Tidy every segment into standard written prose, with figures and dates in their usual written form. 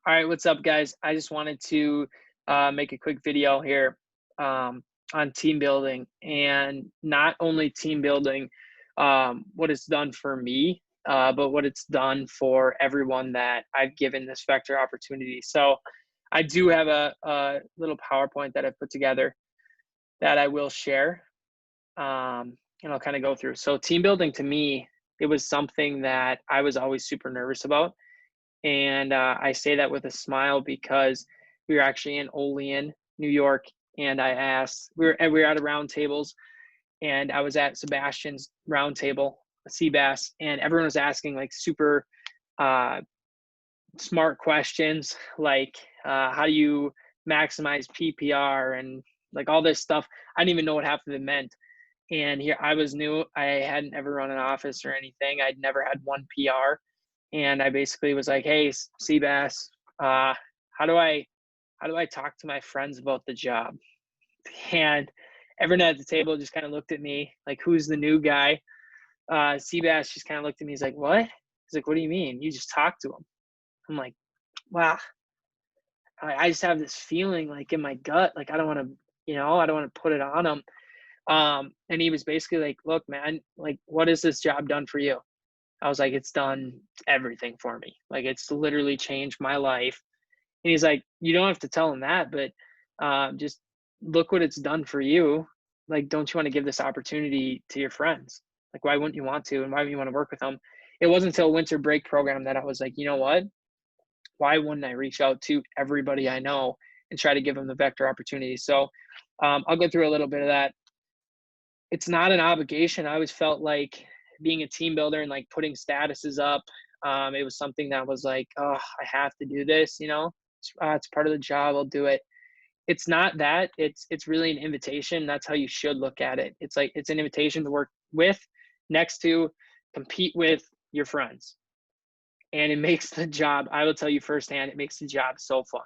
All right, what's up, guys? I just wanted to make a quick video here on team building, and not only team building, what it's done for me, but what it's done for everyone that I've given this vector opportunity. So I do have a little PowerPoint that I've put together that I will share, and I'll kind of go through. So team building to me, it was something that I was always super nervous about. And I say that with a smile because we were actually in Olean, New York, and I asked, we were at a round tables, and I was at Sebastian's round table, Seabass, and everyone was asking like super uh, smart questions, like how do you maximize PPR and like all this stuff. I didn't even know what half of it meant. And here I was new. I hadn't ever run an office or anything. I'd never had one PR. And I basically was like, "Hey, Seabass, how do I talk to my friends about the job?" And everyone at the table just kind of looked at me like, "Who's the new guy?" Seabass just kind of looked at me. He's like, "What?" He's like, "What do you mean? You just talk to him." I'm like, "Wow." I just have this feeling like in my gut, like I don't want to, I don't want to put it on him. And he was basically like, "Look, man, like, what has this job done for you?" I was like, "It's done everything for me. Like, it's literally changed my life." And he's like, "You don't have to tell him that, but just look what it's done for you. Like, don't you want to give this opportunity to your friends? Like, why wouldn't you want to? And why would you want to work with them?" It wasn't until winter break program that I was like, you know what? Why wouldn't I reach out to everybody I know and try to give them the vector opportunity? So I'll go through a little bit of that. It's not an obligation. I always felt like being a team builder and like putting statuses up, it was something that was like, oh, I have to do this, it's part of the job. I'll do it. It's not that. It's really an invitation. That's how you should look at it. It's like it's an invitation to work with, next to, compete with your friends, and it makes the job. I will tell you firsthand, it makes the job so fun.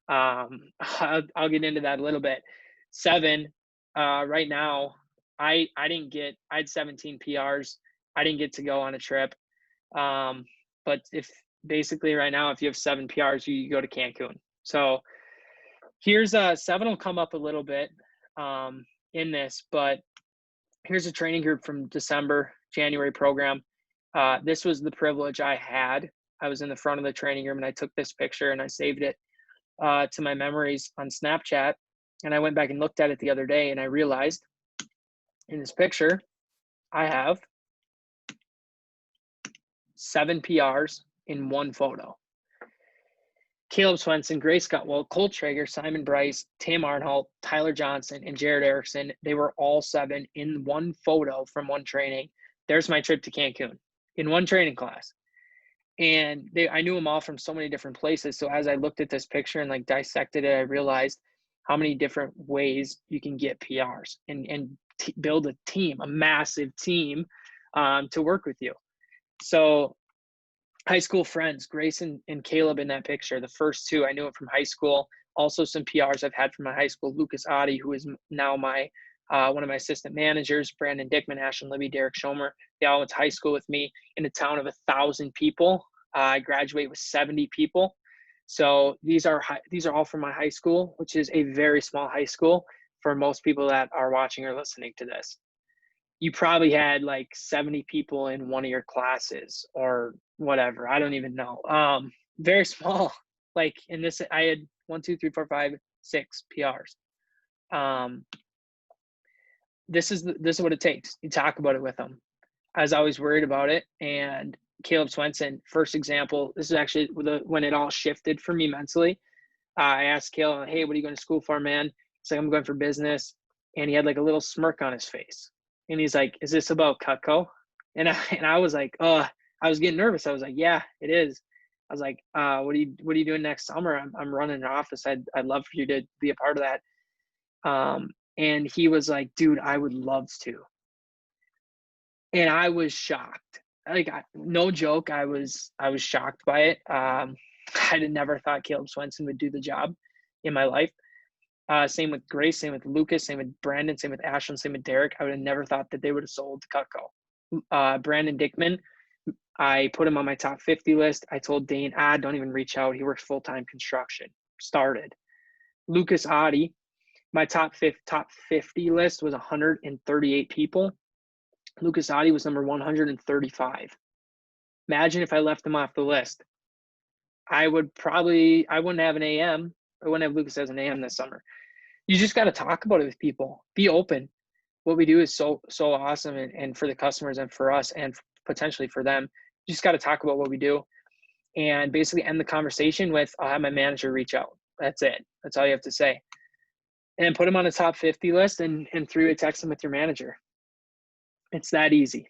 I'll get into that a little bit. Seven, right now, I had 17 PRs. I didn't get to go on a trip. But if basically right now, if you have 7 PRs, you go to Cancun. So here's seven will come up a little bit in this, but here's a training group from December, January program. This was the privilege I had. I was in the front of the training room and I took this picture and I saved it to my memories on Snapchat. And I went back and looked at it the other day and I realized in this picture, I have 7 PRs in one photo. Caleb Swenson, Grace Gutwell, Cole Traeger, Simon Bryce, Tam Arnholt, Tyler Johnson, and Jared Erickson, they were all 7 in one photo from one training. There's my trip to Cancun in one training class. And I knew them all from so many different places. So as I looked at this picture and like dissected it, I realized how many different ways you can get PRs and build a team, a massive team to work with you. So high school friends, Grace and Caleb in that picture, the first 2, I knew it from high school. Also some PRs I've had from my high school, Lucas Oddie, who is now my one of my assistant managers, Brandon Dickman, Ashton Libby, Derek Schomer. They all went to high school with me in a town of 1,000 people. I graduate with 70 people. So these are all from my high school, which is a very small high school for most people that are watching or listening to this. You probably had like 70 people in one of your classes or whatever. I don't even know. Very small. Like in this, I had 1, 2, 3, 4, 5, 6 PRs. This is what it takes. You talk about it with them. I was always worried about it. And Caleb Swenson, first example, this is actually when it all shifted for me mentally. I asked Caleb, "Hey, what are you going to school for, man?" He's like, "I'm going for business." And he had like a little smirk on his face. And he's like, "Is this about Cutco?" And I was like, I was getting nervous. I was like, "Yeah, it is." I was like, what are you doing next summer?" I'm running an office. I'd love for you to be a part of that. And he was like, "Dude, I would love to." And I was shocked. Like, no joke, I was shocked by it. I had never thought Caleb Swenson would do the job in my life. Same with Grace, same with Lucas, same with Brandon, same with Ashland, same with Derek. I would have never thought that they would have sold to Cutco. Brandon Dickman, I put him on my top 50 list. I told Dane, don't even reach out. He works full-time construction. Started. Lucas Adi, my top 50 list was 138 people. Lucas Adi was number 135. Imagine if I left him off the list. I wouldn't have an AM. I wouldn't have Lucas as an AM this summer. You just got to talk about it with people. Be open. What we do is so awesome, and for the customers and for us and potentially for them. You just got to talk about what we do and basically end the conversation with, I'll have my manager reach out. That's it. That's all you have to say. And put them on the top 50 list and three-way text them with your manager. It's that easy.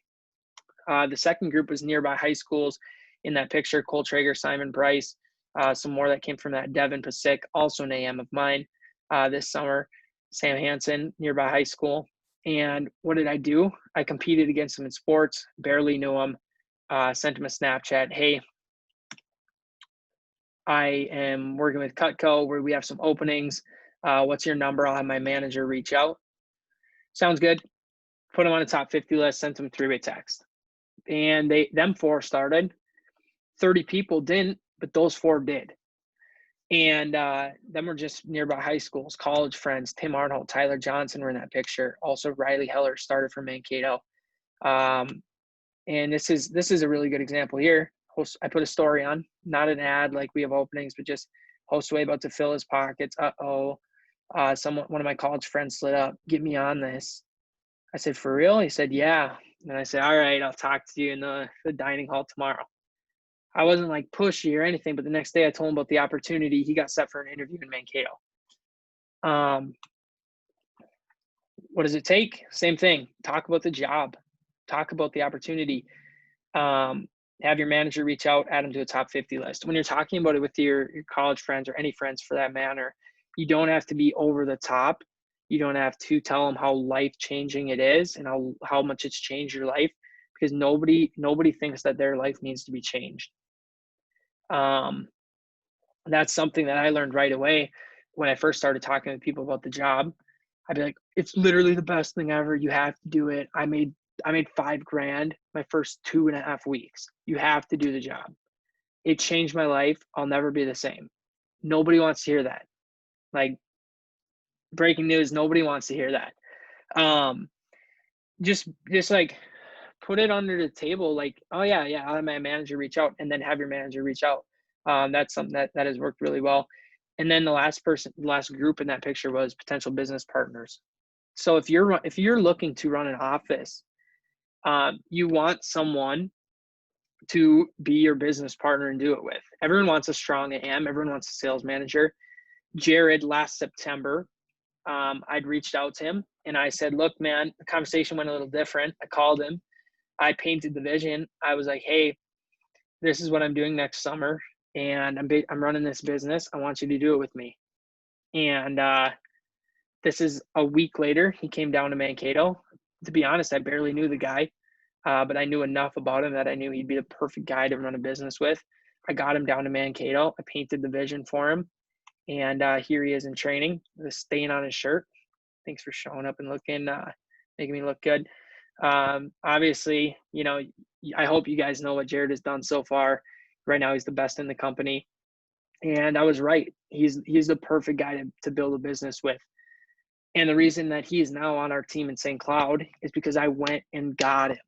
The second group was nearby high schools in that picture: Cole Traeger, Simon Bryce, some more that came from that. Devin Pasick, also an AM of mine this summer. Sam Hansen, nearby high school. And what did I do? I competed against him in sports, barely knew him, sent him a Snapchat. Hey, I am working with Cutco where we have some openings. What's your number? I'll have my manager reach out. Sounds good. Put them on the top 50 list, sent them three-way text. And them 4 started. 30 people didn't, but those 4 did. And them were just nearby high schools, college friends. Tim Arnold, Tyler Johnson were in that picture. Also, Riley Heller started from Mankato. And this is a really good example here. I put a story on, not an ad like we have openings, but just Josue about to fill his pockets. One of my college friends slid up, get me on this. I said, for real? He said, yeah. And I said, all right, I'll talk to you in the dining hall tomorrow. I wasn't like pushy or anything, but the next day I told him about the opportunity. He got set for an interview in Mankato. What does it take? Same thing. Talk about the job. Talk about the opportunity. Have your manager reach out, add them to a top 50 list. When you're talking about it with your college friends or any friends for that matter, you don't have to be over the top. You don't have to tell them how life-changing it is and how much it's changed your life, because nobody thinks that their life needs to be changed. That's something that I learned right away when I first started talking to people about the job. I'd be like, it's literally the best thing ever. You have to do it. I made $5,000 my first 2.5 weeks. You have to do the job. It changed my life. I'll never be the same. Nobody wants to hear that. Like, breaking news, nobody wants to hear that. Just like put it under the table, like, oh yeah, I'll have my manager reach out, and then have your manager reach out. That's something that has worked really well. And then the last group in that picture was potential business partners. So if you're looking to run an office, you want someone to be your business partner and do it with. Everyone wants a strong AM. Everyone wants a sales manager. Jared, last September, I'd reached out to him and I said, look, man, the conversation went a little different. I called him. I painted the vision. I was like, hey, this is what I'm doing next summer, and I'm running this business. I want you to do it with me. And this is a week later. He came down to Mankato. To be honest, I barely knew the guy, but I knew enough about him that I knew he'd be the perfect guy to run a business with. I got him down to Mankato. I painted the vision for him, and here he is in training. The stain on his shirt. Thanks for showing up and making me look good. Obviously, I hope you guys know what Jared has done so far. Right now, he's the best in the company, and I was right. He's the perfect guy to build a business with. And the reason that he is now on our team in St. Cloud is because I went and got him.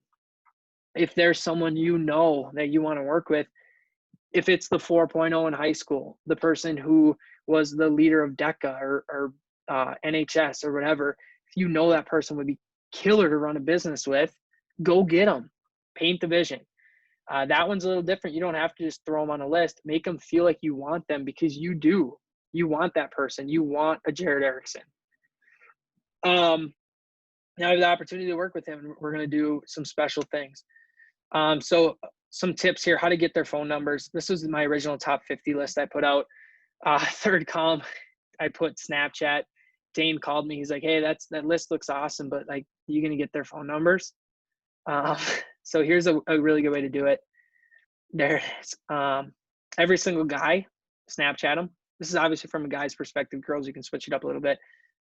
If there's someone that you want to work with, if it's the 4.0 in high school, the person who was the leader of DECA or NHS or whatever, if that person would be killer to run a business with, go get them. Paint the vision. That one's a little different. You don't have to just throw them on a list. Make them feel like you want them, because you do. You want that person. You want a Jared Erickson. Now I have the opportunity to work with him, and we're going to do some special things. So some tips here, how to get their phone numbers. This was my original top 50 list I put out. Third column, I put Snapchat. Dane called me. He's like, hey, that list looks awesome, but like, you going to get their phone numbers? So here's a really good way to do it. There it is. Every single guy, Snapchat them. This is obviously from a guy's perspective. Girls, you can switch it up a little bit.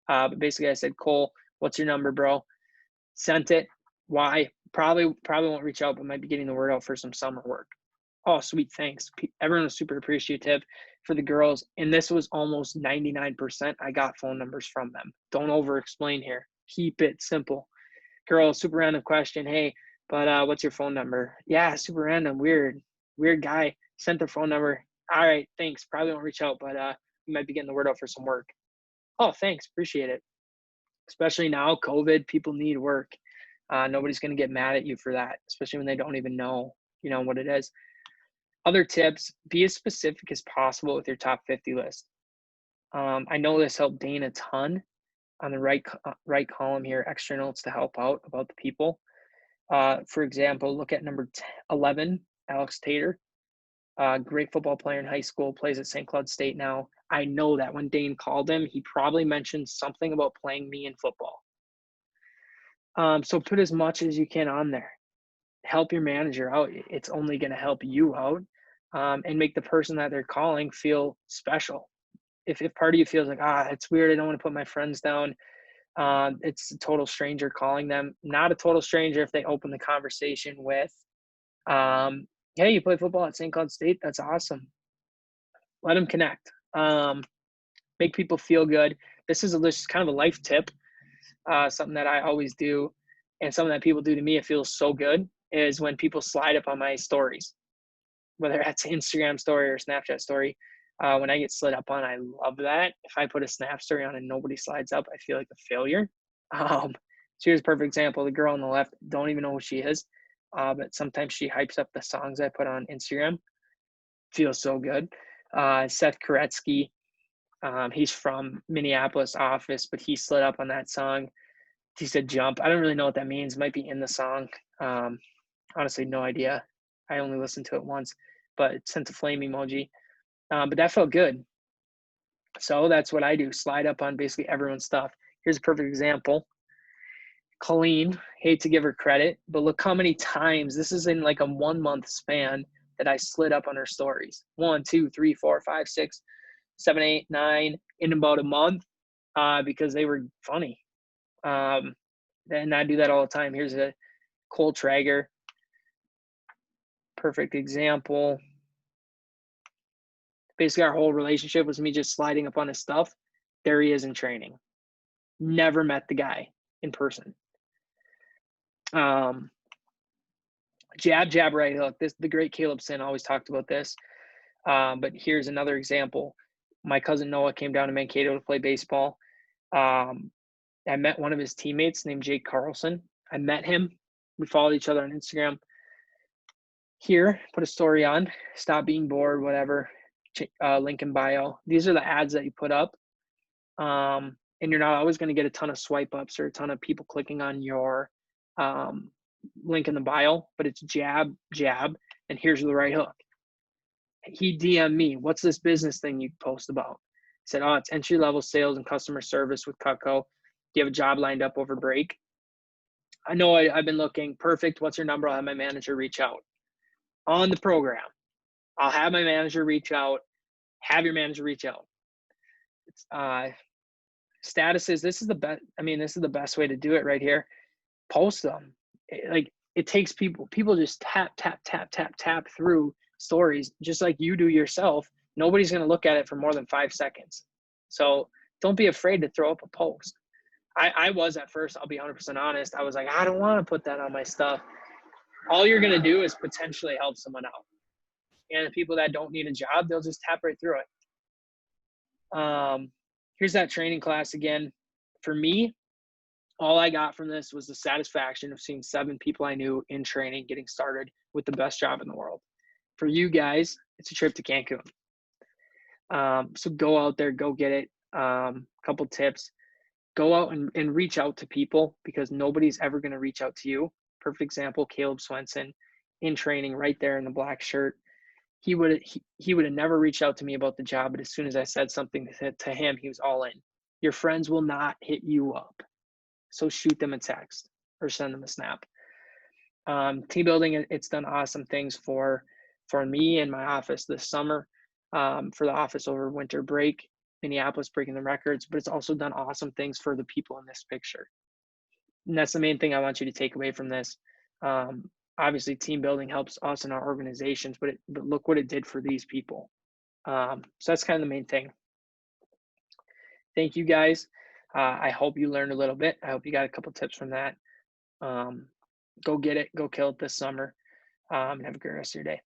But basically I said, Cole, what's your number, bro? Sent it. Why? Probably won't reach out, but might be getting the word out for some summer work. Oh, sweet, thanks. Everyone was super appreciative for the girls, and this was almost 99%. I got phone numbers from them. Don't over explain here. Keep it simple. Girl, super random question. Hey, but what's your phone number? Yeah, super random. Weird guy. Sent their phone number. All right, thanks. Probably won't reach out, but you might be getting the word out for some work. Oh, thanks. Appreciate it. Especially now, COVID, people need work. Nobody's going to get mad at you for that, especially when they don't even know, what it is. Other tips, be as specific as possible with your top 50 list. I know this helped Dane a ton on the right column here, extra notes to help out about the people. For example, look at number 11, Alex Tater. Great football player in high school, plays at St. Cloud State now. I know that when Dane called him, he probably mentioned something about playing me in football. So put as much as you can on there. Help your manager out. It's only going to help you out, and make the person that they're calling feel special. If part of you feels like, it's weird, I don't want to put my friends down, it's a total stranger calling them. Not a total stranger if they open the conversation with, hey, you play football at St. Cloud State? That's awesome. Let them connect. Make people feel good. This is kind of a life tip, something that I always do, and something that people do to me. It feels so good is when people slide up on my stories, whether that's Instagram story or Snapchat story. When I get slid up on, I love that. If I put a Snap story on and nobody slides up, I feel like a failure. So here's a perfect example. The girl on the left, don't even know who she is, but sometimes she hypes up the songs I put on Instagram. Feels so good. Seth Koretsky, he's from Minneapolis office, but he slid up on that song. He said jump. I don't really know what that means. Might be in the song. Honestly, no idea. I only listened to it once, but it sent a flame emoji. But that felt good. So that's what I do. Slide up on basically everyone's stuff. Here's a perfect example. Colleen, hate to give her credit, but look how many times, this is in like a 1 month span, that I slid up on her stories. 1, 2, 3, 4, 5, 6, 7, 8, 9 in about a month, because they were funny. And I do that all the time. Here's a Cole Traeger. Perfect example. Basically, our whole relationship was me just sliding up on his stuff. There he is in training. Never met the guy in person. Jab, right hook. The great Caleb Sin always talked about this. But here's another example. My cousin Noah came down to Mankato to play baseball. I met one of his teammates named Jake Carlson. I met him. We followed each other on Instagram. Here, put a story on. Stop being bored, whatever. Link in bio. These are the ads that you put up. And you're not always going to get a ton of swipe ups or a ton of people clicking on your link in the bio, but it's jab, and here's the right hook. He DM'd me, what's this business thing you post about? I said, it's entry-level sales and customer service with Cutco. Do you have a job lined up over break? I know I've been looking. Perfect. What's your number? I'll have my manager reach out. On the program, I'll have my manager reach out. Have your manager reach out. Statuses, this is the best. This is the best way to do it right here. Post them. It takes people just tap through stories just like you do yourself. Nobody's going to look at it for more than 5 seconds. So don't be afraid to throw up a post. I was at first, I'll be 100% honest. I was like, I don't want to put that on my stuff. All you're going to do is potentially help someone out. And the people that don't need a job, they'll just tap right through it. Here's that training class again. For me, all I got from this was the satisfaction of seeing 7 people I knew in training getting started with the best job in the world. For you guys, it's a trip to Cancun. So go out there, go get it. Couple tips. Go out and reach out to people, because nobody's ever going to reach out to you. Perfect example, Caleb Swenson in training right there in the black shirt. He would have never reached out to me about the job, but as soon as I said something to him, he was all in. Your friends will not hit you up. So shoot them a text or send them a snap. Team building, it's done awesome things for me and my office this summer, for the office over winter break, Minneapolis breaking the records, but it's also done awesome things for the people in this picture. And that's the main thing I want you to take away from this. Obviously, team building helps us in our organizations, but look what it did for these people. So that's kind of the main thing. Thank you guys. I hope you learned a little bit. I hope you got a couple tips from that. Um, Go get it. Go kill it this summer. And have a great rest of your day.